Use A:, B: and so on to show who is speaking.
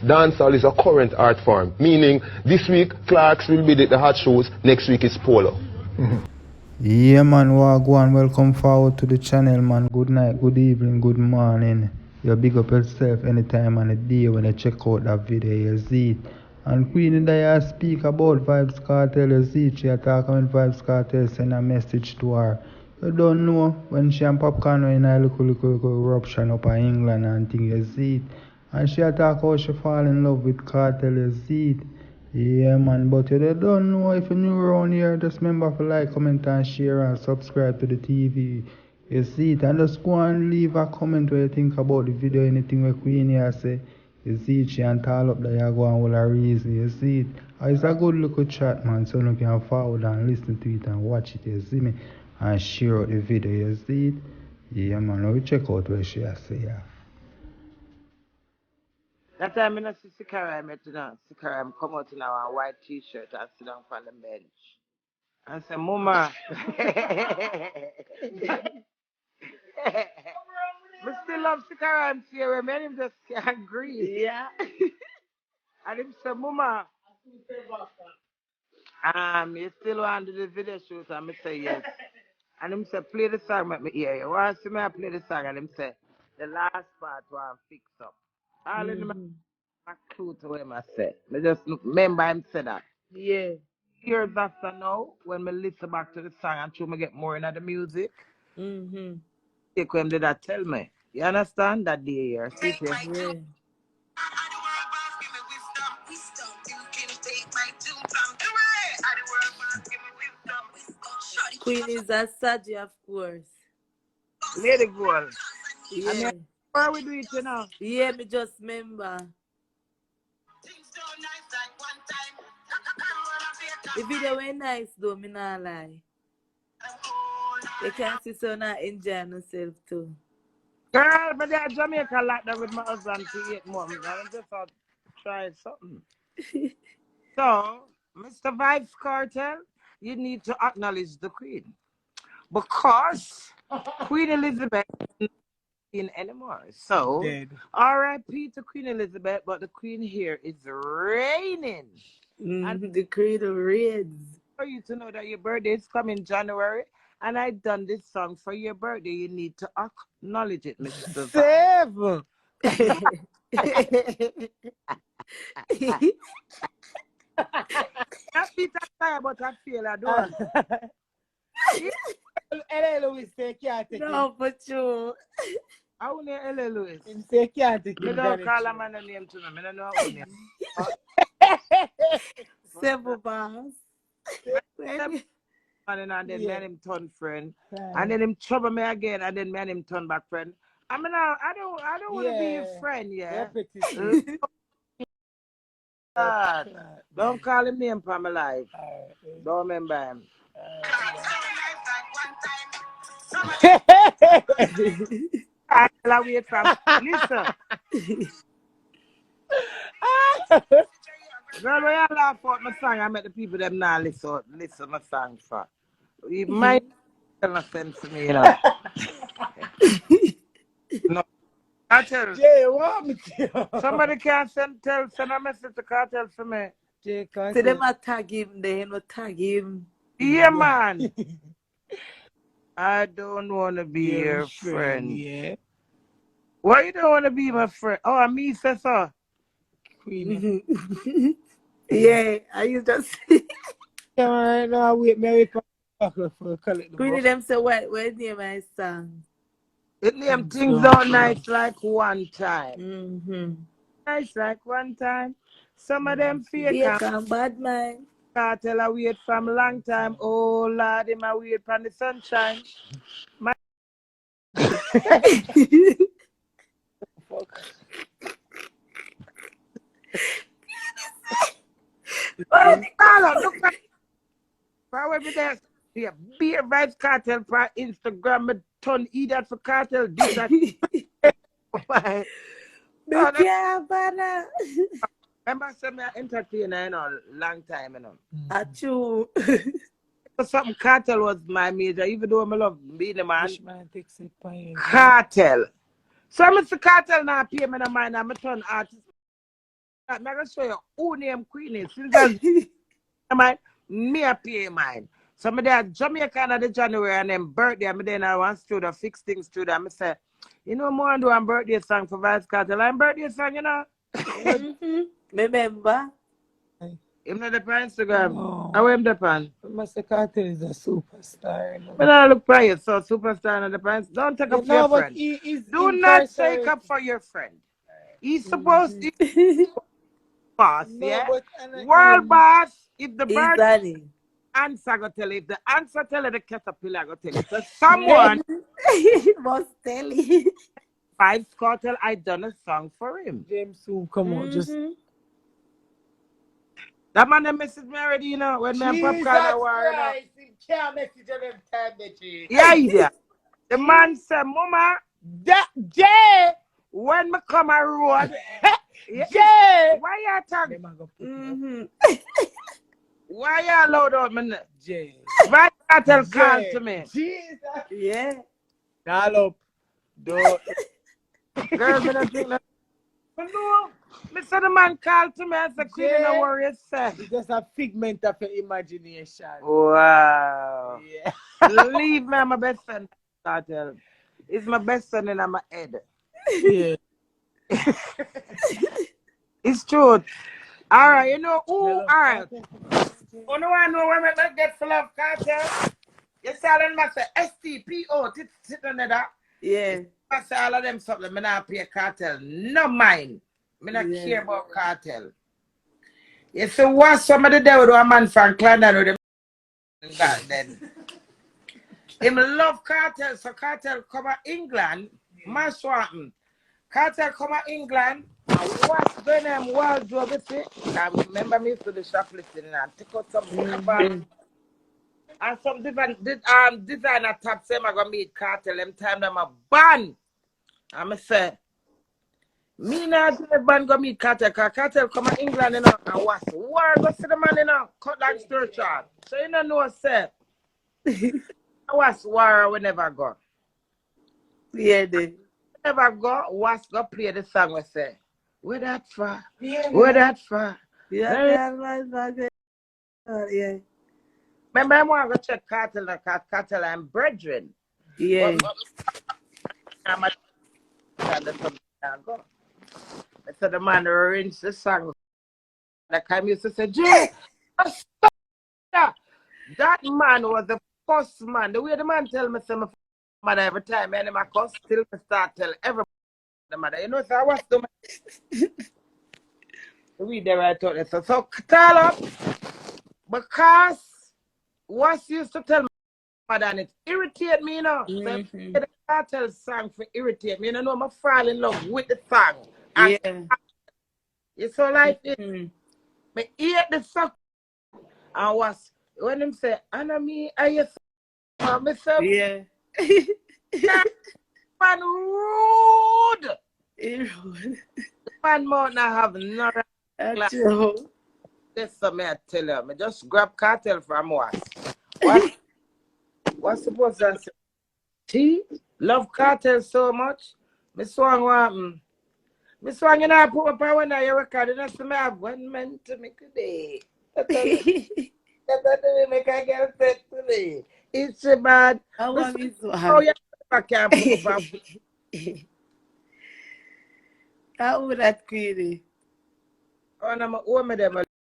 A: dancehall is a current art form, meaning this week Clarks will be the hot shoes, next week is Polo.
B: Yeah man, Wagwan, welcome forward to the channel man. Good night, good evening, good morning. You big up yourself anytime on the day when you check out that video, you see it. And Queenie there speak about Vibes Cartel, you see it. She talk about Vibes Cartel, send a message to her. You don't know when she and Popcaan were in a little eruption up in England and things, you see it. And she talk how she fall in love with Cartel, you see it. Yeah man, but you don't know if you're new around here, just remember to like, comment and share and subscribe to the TV. You see it, and just go and leave a comment what you think about the video, anything where Queenie has say. You see it, she and all up there, you go and all a reason, you see it. It's a good little chat man, so you can forward and listen to it and watch it, you see me, and share out the video, you see it. Yeah man, now we check out what she has say, yeah.
C: That time I see Sikara, I met Sikara come out in our white t-shirt and sit down on the bench. I said, Mama. I still love Sikara and Sierra. Man, him just angry. Yeah. And him said, Mama. You still want to do the video shoot? And I say, yes. And him said, play the song, let me hear you. Want to see me play the song? And him said, the last part want fix up. All in my clue to what I said. I just remember him said that. Yeah. Years after now, when I listen back to the song and try to get more into the music, take when did that tell me. You understand that day here? See it? Yeah.
D: Queen is a Saji, of course.
C: Lady girl.
D: Yeah.
C: I mean, how we do it, you know?
D: Yeah, me just remember. The video was nice though, me not lie. You can see so not enjoying yourself too.
C: Girl, but they're Jamaica like that with my husband for 8 months. I just thought to try something. So, Mr. Vibes Cartel, you need to acknowledge the Queen. Because Queen Elizabeth isn't in anymore. So, R.I.P. to Queen Elizabeth, but the Queen here is reigning.
D: And the Queen reigns.
C: For you to know that your birthday is coming January, and I done this song for your birthday, you need to acknowledge it, Mr. Seven. That's Peter Fire, but I feel I don't.
E: L.A. Lewis say can't take
D: No, but you.
C: I want to L.A. Lewis.
E: him say can't take
C: Me
E: him.
C: don't call a man a name to me. I don't know how name.
D: Several bars.
C: And then me and him turn friend. And then him trouble me again, and then me and him turn back friend. I mean, I don't want to be your friend, yeah. Don't call him name for my life. Don't remember him. I wait from. Listen. Girl, when you laugh at my song, I met the people them now listen my song for. You might tell sense to me, you know. No. I tell
E: Jay, what me tell?
C: Somebody can send a message to Cartel for me.
E: Jay can't
D: So them a tag him, they no tag him.
C: Yeah, man. I don't want to be your friend.
E: Yeah.
C: Why you don't want to be my friend? Oh, me say so.
E: Queen.
D: Yeah, I used to see.
E: Right now, wait, Mary for collect the
D: Queenie them say what name my song?
C: It name things out nice like one time. Nice like one time. Some of them fake
D: and bad man.
C: Cartel I wait from a long time. Oh Lord, him I wait from the sunshine. My look at where we there. Yeah, Beer Vibes Cartel for Instagram. Me turn idiot for Cartel. This that. Remember, I said me an entertainer, you know, long time, you know.
D: Achoo.
C: Something Cartel was my major, even though I love being a man. Cartel. So Mr. Cartel now pay me the mind, I'm a turn artist. I'm going to show you who named Queenie. Since mine, me a pay mine. So me there Jamaica and the January and then birthday. And then I want to fix things to them. I say, you know, more do a birthday song for Vice Cartel. I'm birthday song, you know.
D: Remember?
C: Him not the Instagram.
E: No.
C: How him the pan?
E: Mr. Cartel is a superstar. No?
C: When I look for you, so superstar and the pants. Don't take up for your friend.
E: He's
C: Do not take up for your friend. He's supposed to be boss, yeah? World boss. If the bird answer go tell you, if the answer tell you, the caterpillar go tell you. So someone
D: must tell you.
C: Vybz Kartel, I done a song for him.
E: James soon come on, just
C: that man they message me already, you know, when me and Popcaan are war, you know.
E: He can't message them time, bitch.
C: Yeah, yeah. The man said, Mama,
E: That Jay,
C: when me come a road,
E: Jay,
C: why you talking?
D: Mm-hmm.
C: Why you loud out me?
E: Jay,
C: Vybz Kartel call to me.
E: Jesus,
D: Yeah.
E: call up, do
C: Girl, me not drink that. No, me say the man called to me and said, Queenie, no worry, sir.
E: It's just a figment of your imagination.
C: Wow.
E: Yeah.
C: Leave me, I'm my best friend. Kartel. It's my best friend in my head.
E: Yeah.
C: It's true. All right, you know who? All right. You know I know when I get full of Kartel. You see all them say STPO, sit on that.
D: Yeah.
C: I say all of them something. Me not pay Kartel. No mind. Me not care about Kartel. You see what somebody there with a man from Clandon with them got then. Him love Kartel, so Kartel come to England. Man swamping. Kartel come to England and what's going on wardrobe with it. I remember me to the shoplifting and take out some book and some different designer top say I gonna meet Kartel them time them a ban. And I say, me not the ban go meet Kartel, cause Kartel come to England, you know, and what's war go see the man, you know, cut that story short. So you don't know say what's war we never go.
D: Yeah, they
C: Never go, what's go play the song we say. Where that far? Where that far?
D: yeah.
C: Remember I want to go check Kartel cause Kartel and brethren.
D: Yeah.
C: I'm a go. I said the man arranged the song. The time used to say, Jay, stop that. That man was the first man. The way the man tell me, say my mother every time, and my cause still start tell everybody the mother. You know, so I was doing read the right out there. So tell up because what used to tell me mother and it irritate me, you know. So if the Kartel song for irritate me, you know, I fall in love with the song. And it's so like it. Me eat the song and was when him say, Anna me, I you myself.
D: Yeah.
C: Man rude.
D: Rude.
C: Man mouth not have no
D: That's
C: right.
D: true.
C: This something I tell you. Me just grab Kartel from what? What's supposed to say? She love Kartel so much. Me swang what? Me swang in our put up when I record and I say me have one man to make a day. That's the make I get set today. It's a bad.
D: How long is
C: Oh yeah, I can't put up.
D: How would that Queenie?
C: Oh, I'm a woman.